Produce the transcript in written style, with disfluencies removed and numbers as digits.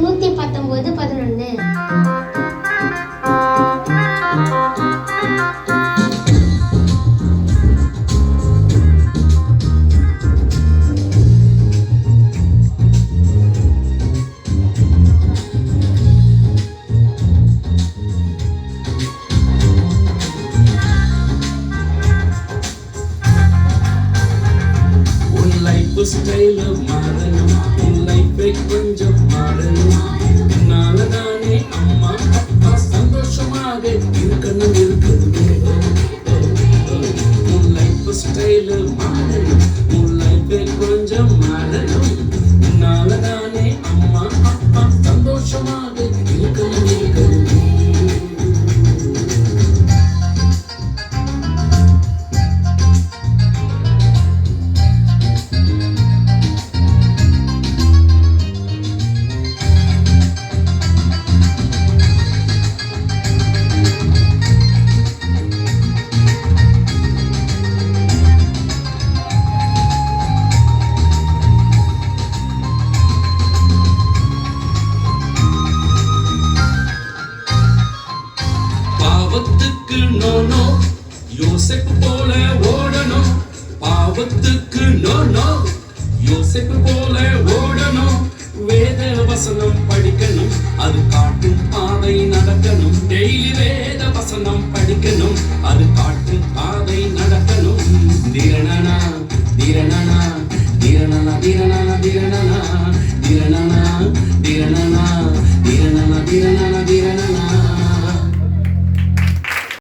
119:11. ஸ்டைல மாறணும், உன் லைஃபை கொஞ்சம் மாறணும். நாளதானே அம்மா அப்பா சந்தோஷமாக இருக்கணும். உன் லைஃப் ஸ்டைல மாறணும், உன் லைஃபை கொஞ்சம் மாறணும். நாளதானே அம்மா அப்பா சந்தோஷமாக இருக்கணும். பாவத்துக்கு நோ யோசேப்பு போல ஓடணும். பாவத்துக்கு நோ யோசேப்பு போல ஓடணும். வேத வசனம் படிக்கணும், அது காட்டும் பாதை நடக்கணும். டெய்லி வேத வசனம் படிக்கணும், அது காட்டும் பாதை